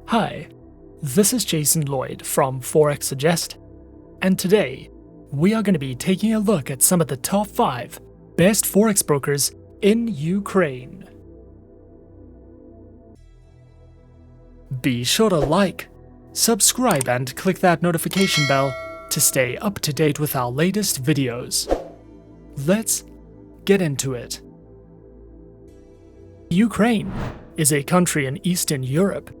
Hi, this is Jason Lloyd from Forexsuggest, and today we are going to be taking a look at some of the top 5 best Forex brokers in Ukraine. Be sure to like, subscribe and click that notification bell to stay up to date with our latest videos. Let's get into it. Ukraine is a country in Eastern Europe.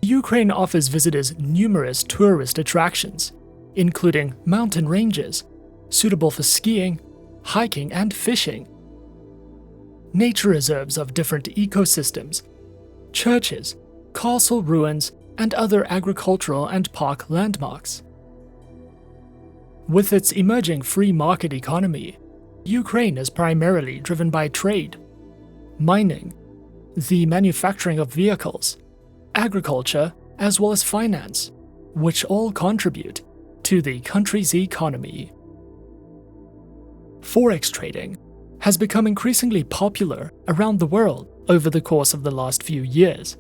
Ukraine offers visitors numerous tourist attractions, including mountain ranges, suitable for skiing, hiking and fishing, nature reserves of different ecosystems, churches, castle ruins, and other agricultural and park landmarks. With its emerging free market economy, Ukraine is primarily driven by trade, mining, the manufacturing of vehicles, agriculture, as well as finance, which all contribute to the country's economy. Forex trading has become increasingly popular around the world over the course of the last few years.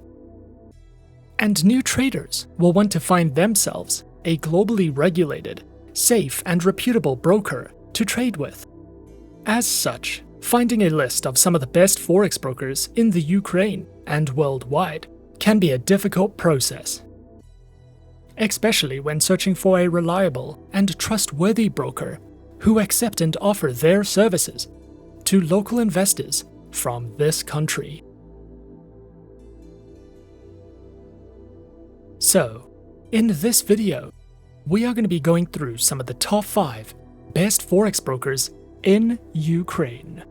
And new traders will want to find themselves a globally regulated, safe and reputable broker to trade with. As such, finding a list of some of the best Forex brokers in the Ukraine and worldwide can be a difficult process, especially when searching for a reliable and trustworthy broker who accept and offer their services to local investors from this country. So, in this video, we are going to be going through some of the top 5 best Forex brokers in Ukraine.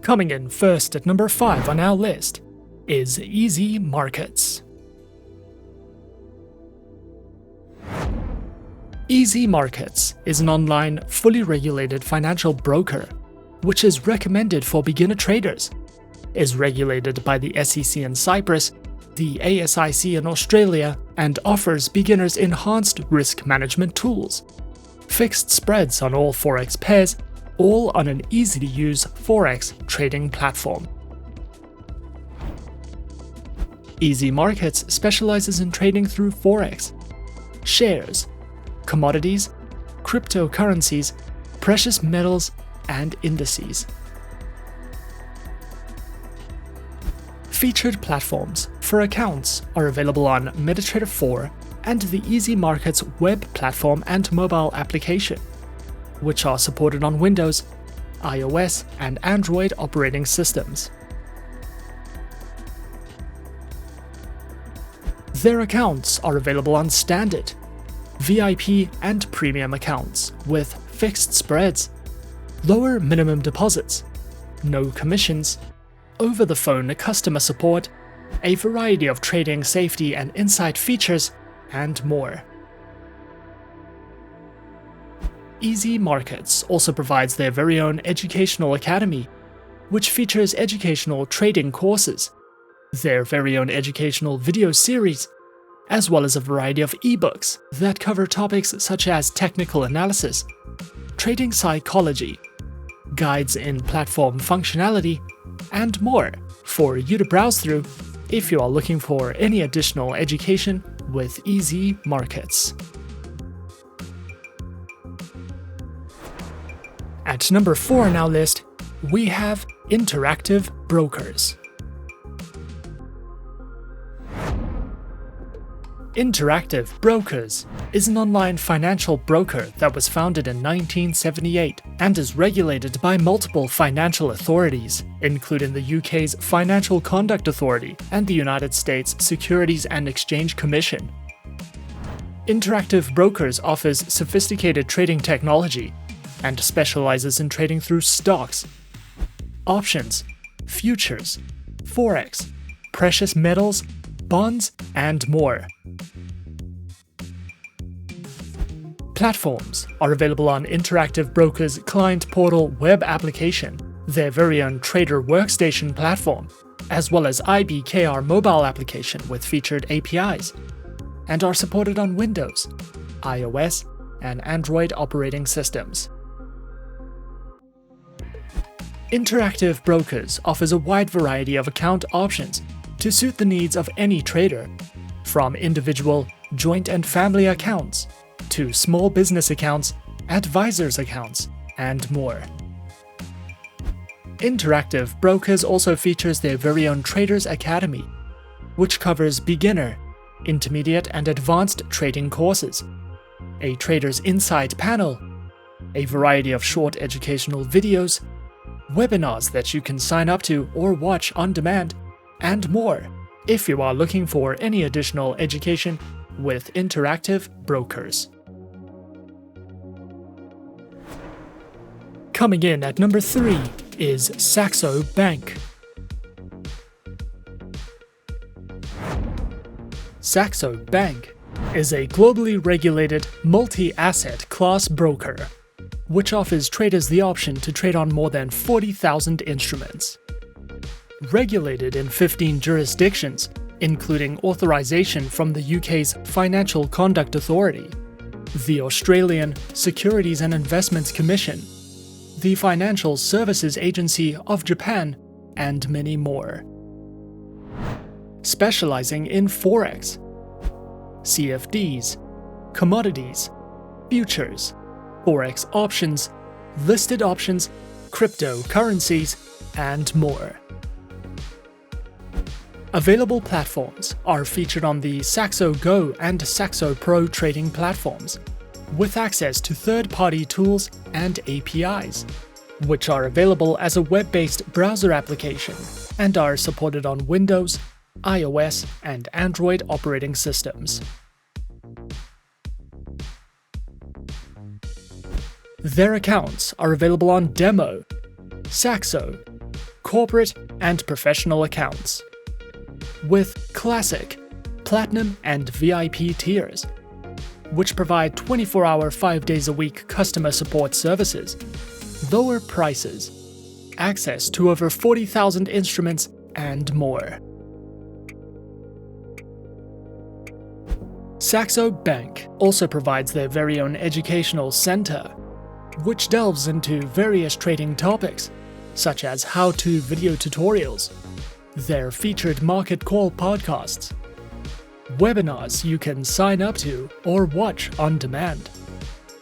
Coming in first at number 5 on our list is Easy Markets. Easy Markets is an online, fully regulated financial broker, which is recommended for beginner traders, is regulated by the SEC in Cyprus, the ASIC in Australia, and offers beginners enhanced risk management tools, fixed spreads on all Forex pairs, all on an easy-to-use Forex trading platform. Easy Markets specializes in trading through Forex, shares, commodities, cryptocurrencies, precious metals, and indices. Featured platforms for accounts are available on MetaTrader 4 and the Easy Markets web platform and mobile application, which are supported on Windows, iOS, and Android operating systems. Their accounts are available on standard, VIP, and premium accounts with fixed spreads, lower minimum deposits, no commissions, over-the-phone customer support, a variety of trading safety and insight features, and more. Easy Markets also provides their very own educational academy, which features educational trading courses, their very own educational video series, as well as a variety of ebooks that cover topics such as technical analysis, trading psychology, guides in platform functionality, and more for you to browse through if you are looking for any additional education with Easy Markets. At number 4 on our list, we have Interactive Brokers. Interactive Brokers is an online financial broker that was founded in 1978 and is regulated by multiple financial authorities, including the UK's Financial Conduct Authority and the United States Securities and Exchange Commission. Interactive Brokers offers sophisticated trading technology and specializes in trading through stocks, options, futures, Forex, precious metals, bonds, and more. Platforms are available on Interactive Brokers' client portal web application, their very own Trader Workstation platform, as well as IBKR mobile application with featured APIs, and are supported on Windows, iOS, and Android operating systems. Interactive Brokers offers a wide variety of account options to suit the needs of any trader, from individual, joint and family accounts, to small business accounts, advisors' accounts, and more. Interactive Brokers also features their very own Traders Academy, which covers beginner, intermediate and advanced trading courses, a Traders Insight panel, a variety of short educational videos, webinars that you can sign up to or watch on demand, and more if you are looking for any additional education with Interactive Brokers. Coming in at number 3 is Saxo Bank. Saxo Bank is a globally regulated multi-asset class broker, which offers traders the option to trade on more than 40,000 instruments. Regulated in 15 jurisdictions, including authorization from the UK's Financial Conduct Authority, the Australian Securities and Investments Commission, the Financial Services Agency of Japan, and many more. Specializing in Forex, CFDs, commodities, futures, Forex options, listed options, cryptocurrencies, and more. Available platforms are featured on the Saxo Go and Saxo Pro trading platforms, with access to third-party tools and APIs, which are available as a web-based browser application and are supported on Windows, iOS, and Android operating systems. Their accounts are available on Demo, Saxo, Corporate, and Professional accounts, with Classic, Platinum, and VIP tiers, which provide 24-hour 5 days a week customer support services, lower prices, access to over 40,000 instruments, and more. Saxo Bank also provides their very own educational center, which delves into various trading topics, such as how-to video tutorials, their featured market call podcasts, webinars you can sign up to or watch on demand,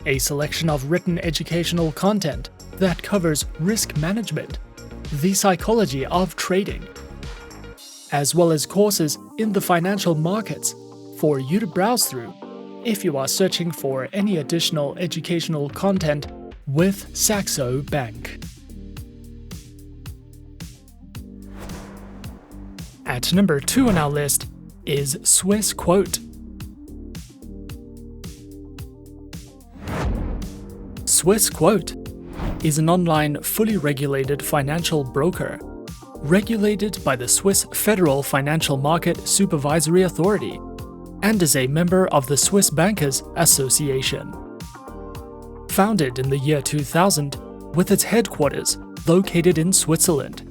a selection of written educational content that covers risk management, the psychology of trading, as well as courses in the financial markets for you to browse through if you are searching for any additional educational content with Saxo Bank. At number 2 on our list is Swissquote. Swissquote is an online, fully regulated financial broker, regulated by the Swiss Federal Financial Market Supervisory Authority, and is a member of the Swiss Bankers Association. Founded in the year 2000, with its headquarters located in Switzerland,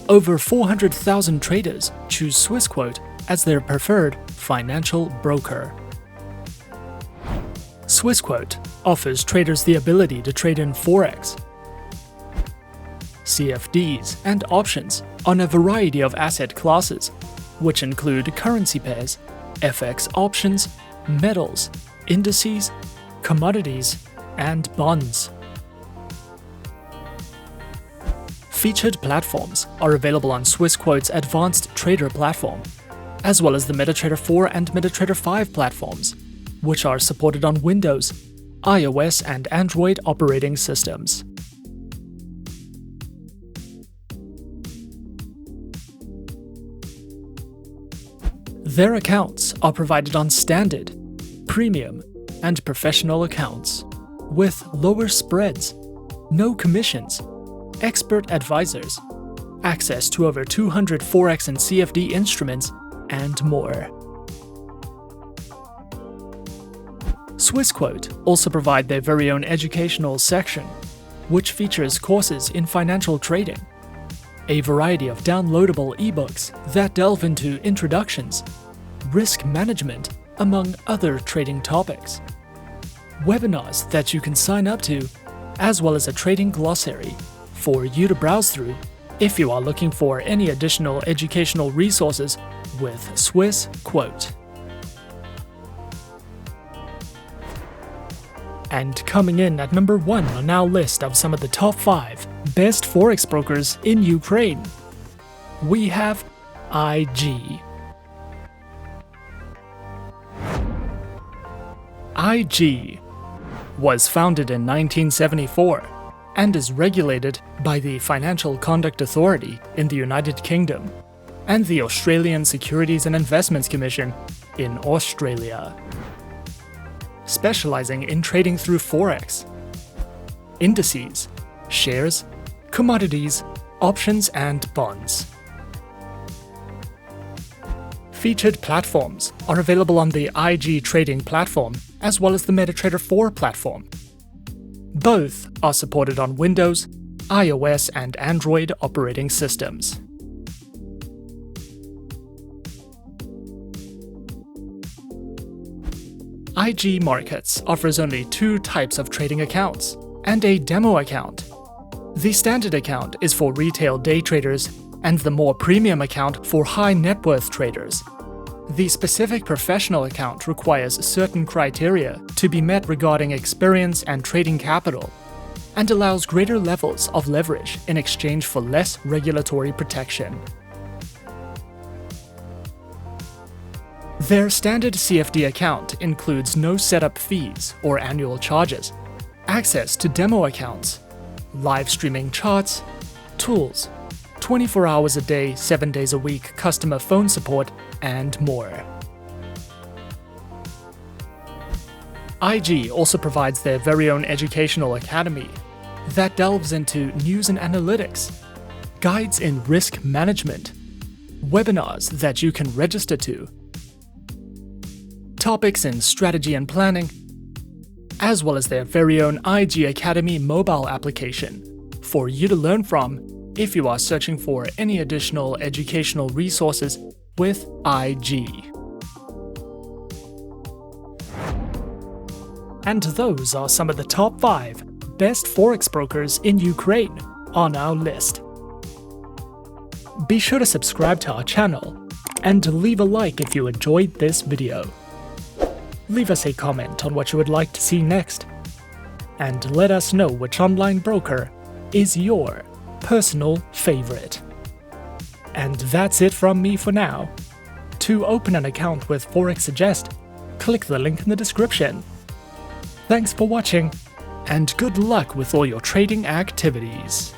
over 400,000 traders choose Swissquote as their preferred financial broker. Swissquote offers traders the ability to trade in Forex, CFDs, and options on a variety of asset classes, which include currency pairs, FX options, metals, indices, commodities, and bonds. Featured platforms are available on Swissquote's Advanced Trader platform, as well as the MetaTrader 4 and MetaTrader 5 platforms, which are supported on Windows, iOS, and Android operating systems. Their accounts are provided on Standard, Premium, and Professional accounts, with lower spreads, no commissions, expert advisors, access to over 200 Forex and CFD instruments, and more. Swissquote also provide their very own educational section, which features courses in financial trading, a variety of downloadable ebooks that delve into introductions, risk management, among other trading topics, webinars that you can sign up to, as well as a trading glossary for you to browse through, if you are looking for any additional educational resources with Swissquote. And coming in at number 1 on our list of some of the top 5 best Forex brokers in Ukraine, we have IG. IG was founded in 1974 and is regulated by the Financial Conduct Authority in the United Kingdom and the Australian Securities and Investments Commission in Australia, specializing in trading through Forex, indices, shares, commodities, options, and bonds. Featured platforms are available on the IG trading platform as well as the MetaTrader 4 platform. Both are supported on Windows, iOS, and Android operating systems. IG Markets offers only 2 types of trading accounts and a demo account. The standard account is for retail day traders and the more premium account for high net worth traders. The specific professional account requires certain criteria to be met regarding experience and trading capital, and allows greater levels of leverage in exchange for less regulatory protection. Their standard CFD account includes no setup fees or annual charges, access to demo accounts, live streaming charts, tools, 24 hours a day, 7 days a week customer phone support, and more. IG also provides their very own educational academy that delves into news and analytics, guides in risk management, webinars that you can register to, topics in strategy and planning, as well as their very own IG Academy mobile application for you to learn from if you are searching for any additional educational resources with IG. And those are some of the top 5 best Forex brokers in Ukraine on our list. Be sure to subscribe to our channel and leave a like if you enjoyed this video. Leave us a comment on what you would like to see next, and let us know which online broker is your personal favorite. And that's it from me for now. To open an account with Forexsuggest, click the link in the description. Thanks for watching, and good luck with all your trading activities.